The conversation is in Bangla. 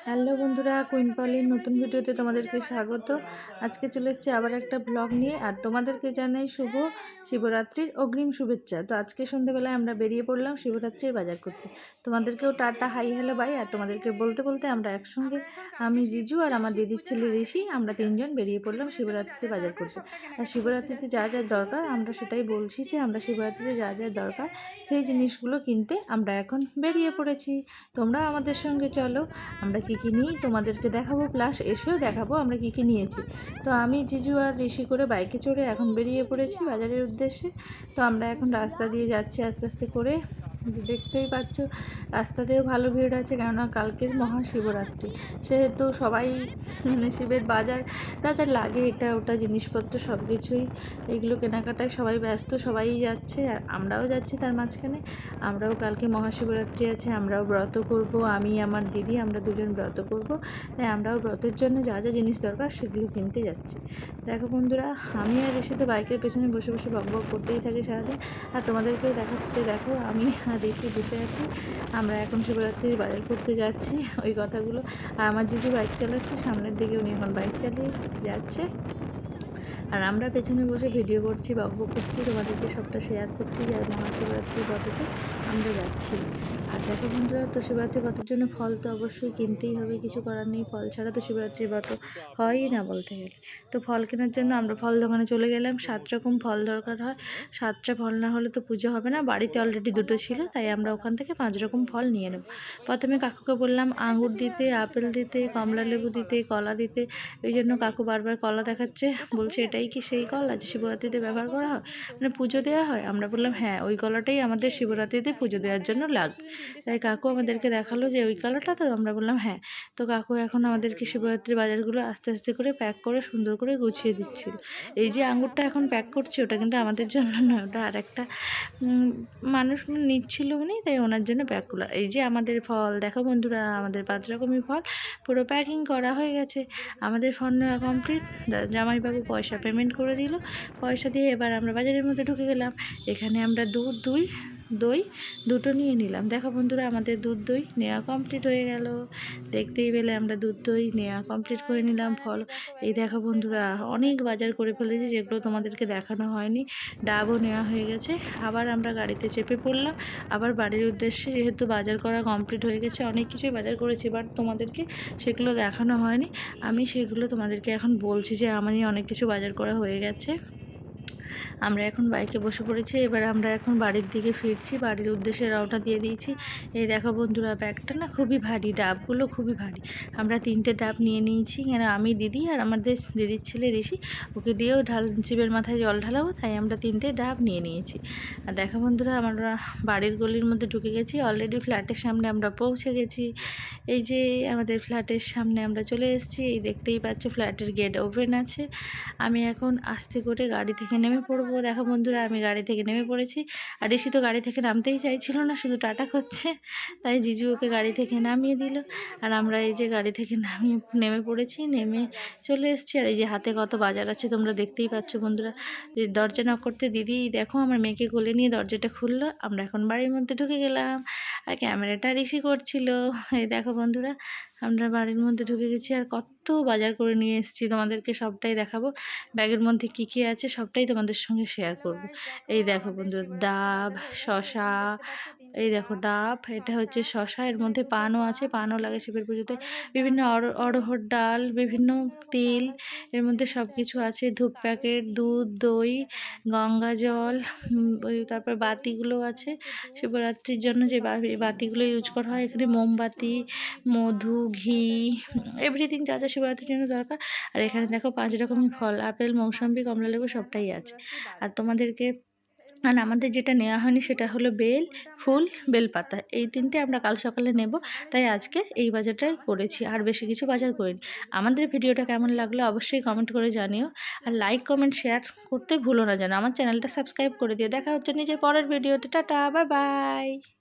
হ্যালো বন্ধুরা, কুইন পলির নতুন ভিডিওতে তোমাদেরকে স্বাগত। আজকে চলে এসেছি আবার একটা ব্লগ নিয়ে, আর তোমাদেরকে জানাই শুভ শিবরাত্রির অগ্রিম শুভেচ্ছা। তো আজকে সন্ধ্যেবেলায় আমরা বেরিয়ে পড়লাম শিবরাত্রির বাজার করতে। তোমাদেরকেও টাটা, হাই, হ্যালো, বাই। আর তোমাদেরকে বলতে বলতে আমরা একসঙ্গে, আমি জিজু আর আমার দিদির ছেলে ঋষি, আমরা তিনজন বেরিয়ে পড়লাম শিবরাত্রিতে বাজার করতে। আর শিবরাত্রিতে যা যা দরকার আমরা সেটাই বলছি, যে আমরা শিবরাত্রিতে যা যা দরকার সেই জিনিসগুলো কিনতে আমরা এখন বেরিয়ে পড়েছি। তোমরা আমাদের সঙ্গে চলো, আমরা কী কী নিই তোমাদেরকে দেখাবো, প্লাস এসেও দেখাবো আমরা কী কী নিয়েছি। তো আমি জিজু আর ঋষি করে বাইকে চড়ে এখন বেরিয়ে পড়েছি বাজারের উদ্দেশ্যে। তো আমরা এখন রাস্তা দিয়ে যাচ্ছি আস্তে আস্তে করে। দেখতেই পাচ্ছ রাস্তাতেও ভালো ভিড় আছে, কেননা কালকের মহাশিবরাত্রি, সেহেতু সবাই শিবের বাজার যা যা লাগে এটা ওটা জিনিসপত্র সব কিছুই, এগুলো কেনাকাটায় সবাই ব্যস্ত, সবাই যাচ্ছে আর আমরাও যাচ্ছি তার মাঝখানে। আমরাও কালকে মহাশিবরাত্রি আছে, আমরাও ব্রত করব, আমি আমার দিদি আমরা দুজন ব্রত করব, তাই আমরাও ব্রতের জন্য যা যা জিনিস দরকার সেগুলো কিনতে যাচ্ছি। দেখো বন্ধুরা, আমি আর ঋষি তো বাইকের পেছনে বসে বসে বক বক করতেই থাকি সারাদিন, আর তোমাদেরকেও দেখাচ্ছে। দেখো আমি আর ঋষি বসে আছি, আমরা এখন শিবরাত্রির বাজার করতে যাচ্ছি ওই কথাগুলো। আর আমার জিজু বাইক চালাচ্ছে সামনের দিকে, উনি এখন বাইক চালিয়ে যাচ্ছে, আর আমরা পেছনে বসে ভিডিও করছি, বকবক করছি, তোমাদেরকে সবটা শেয়ার করছি যে মহাশিবরাত্রির ব্রততে আমরা যাচ্ছি। আর দেখো বন্ধুরা, তো শিবরাত্রির ব্রতের জন্য ফল তো অবশ্যই কিনতেই হবে, কিছু করার নেই, ফল ছাড়া তো শিবরাত্রির ব্রত হয়ই না বলতে গেলে। তো ফল কেনার জন্য আমরা ফল দোকানে চলে গেলাম। 7 রকম ফল দরকার হয়, 7টা ফল না হলে তো পুজো হবে না। বাড়িতে অলরেডি 2টো ছিল, তাই আমরা ওখান থেকে 5 রকম ফল নিয়ে নেব। প্রথমে কাকুকে বললাম আঙুর দিতে, আপেল দিতে, কমলা লেবু দিতে, কলা দিতে। এই জন্য কাকু বারবার কলা দেখাচ্ছে, বলছে এটাই কি সেই কলা যে শিবরাত্রিতে ব্যবহার করা হয়, মানে পুজো দেওয়া হয়? আমরা বললাম হ্যাঁ, ওই কলাটাই আমাদের শিবরাত্রিতে পুজো দেওয়ার জন্য লাগবে। তাই কাকু আমাদেরকে দেখালো যে ওই কলাটা, তো আমরা বললাম হ্যাঁ। তো কাকু এখন আমাদেরকে শিবরাত্রির বাজারগুলো আস্তে আস্তে করে প্যাক করে সুন্দর করে গুছিয়ে দিচ্ছিল। এই যে আঙুরটা এখন প্যাক করছে, ওটা কিন্তু আমাদের জন্য নয়, ওটা আর একটা মানুষ নিচ্ছিল উনি, তাই ওনার জন্য প্যাক করলো। এই যে আমাদের ফল, দেখো বন্ধুরা, আমাদের 5 রকমই ফল পুরো প্যাকিং করা হয়ে গেছে। আমাদের ফল নেওয়া কমপ্লিট। জামাইবাবু পয়সা পেমেন্ট করে দিল, পয়সা দিয়ে এবার আমরা বাজারের মধ্যে ঢুকে গেলাম। এখানে আমরা দুধ, দই দুটো নিয়ে নিলাম। দেখো বন্ধুরা, আমাদের দুধ দই নেওয়া কমপ্লিট হয়ে গেল। দেখতেই পেলে আমরা দুধ দই নেওয়া কমপ্লিট করে নিলাম। ফল, এই দেখো বন্ধুরা, অনেক বাজার করে ফেলেছি যেগুলো তোমাদেরকে দেখানো হয়নি। ডাবও নেওয়া হয়ে গেছে। আবার আমরা গাড়িতে চেপে পড়লাম আবার বাড়ির উদ্দেশ্যে, যেহেতু বাজার করা কমপ্লিট হয়ে গেছে। অনেক কিছুই বাজার করেছি, বাট তোমাদেরকে সেগুলো দেখানো হয়নি। আমি সেগুলো তোমাদেরকে এখন বলছি যে আমারই অনেক কিছু বাজার করা হয়ে গেছে। আমরা এখন বাইকে বসে পড়েছি, এবার আমরা এখন বাড়ির দিকে ফিরছি, বাড়ির উদ্দেশ্যে রওনা দিয়ে দিয়েছি। এই দেখো বন্ধুরা, ব্যাগটা না খুবই ভারী, ডাবগুলো খুবই ভারী। আমরা 3টে ডাব নিয়ে নিয়েছি, কেন আমি, দিদি আর আমাদের দিদির ছেলে ঋষি, ওকে দিয়েও শিবের মাথায় জল ঢালাবো, তাই আমরা 3টে ডাব নিয়ে নিয়েছি। আর দেখো বন্ধুরা, আমরা বাড়ির গলির মধ্যে ঢুকে গেছি, অলরেডি ফ্ল্যাটের সামনে আমরা পৌঁছে গেছি। এই যে আমাদের ফ্ল্যাটের সামনে আমরা চলে এসেছি, এই দেখতেই পাচ্ছ ফ্ল্যাটের গেট ওপেন আছে। আমি এখন আস্তে করে গাড়ি থেকে নেমে পড়বো। দেখো বন্ধুরা, আমি গাড়ি থেকে নেমে পড়েছি, আর ঋষি তো গাড়ি থেকে নামতেই চাইছিল না, শুধু টাটা করছে, তাই জিজু ওকে গাড়ি থেকে নামিয়ে দিল। আর আমরা এই যে গাড়ি থেকে নেমে পড়েছি, নেমে চলে এসেছি। আর এই যে হাতে কত বাজার আছে তোমরা দেখতেই পাচ্ছ বন্ধুরা। দরজা নক করতে দিদি দেখো আমার মেয়েকে কোলে নিয়ে দরজাটা খুললো। আমরা এখন বাড়ির মধ্যে ঢুকে গেলাম, আর ক্যামেরাটা ঋষি করছিল। এই দেখো বন্ধুরা, আমরা বাড়ির মধ্যে ঢুকে গেছি, আর কত বাজার করে নিয়ে এসেছি তোমাদেরকে সবটাই দেখাবো। ব্যাগের মধ্যে কী কী আছে সবটাই তোমাদের সঙ্গে শেয়ার করব। এই দেখো বন্ধু, ডাব, শশা, এই দেখো ডাব, এটা হচ্ছে শশা, এর মধ্যে পানও আছে, পানও লাগে শিবের পুজোতে। বিভিন্ন অড়হর ডাল, বিভিন্ন তিল, এর মধ্যে সব কিছু আছে। ধূপ প্যাকেট, দুধ, দই, গঙ্গা জল, ওই তারপর বাতিগুলো আছে শিবরাত্রির জন্য, যে বাতিগুলো ইউজ করা হয় এখানে, মোমবাতি, মধু, ঘি, এভরিথিং যা যা শিবরাত্রির জন্য দরকার। আর এখানে দেখো 5 রকমের ফল, আপেল, মৌসম্বি, কমলালেবু সবটাই আছে। আর তোমাদেরকে, আর আমাদের যেটা নেওয়া হয়নি সেটা হলো বেল ফুল, বেলপাতা, এই 3টে আমরা কাল সকালে নেব, তাই আজকে এই বাজারটাই করেছি, আর বেশি কিছু বাজার করিনি। আমাদের ভিডিওটা কেমন লাগলো অবশ্যই কমেন্ট করে জানিও, আর লাইক কমেন্ট শেয়ার করতে ভুলো না যেন। আমার চ্যানেলটা সাবস্ক্রাইব করে দিও। দেখা হচ্ছে নিজের পরের ভিডিওতে। Tata, bye bye.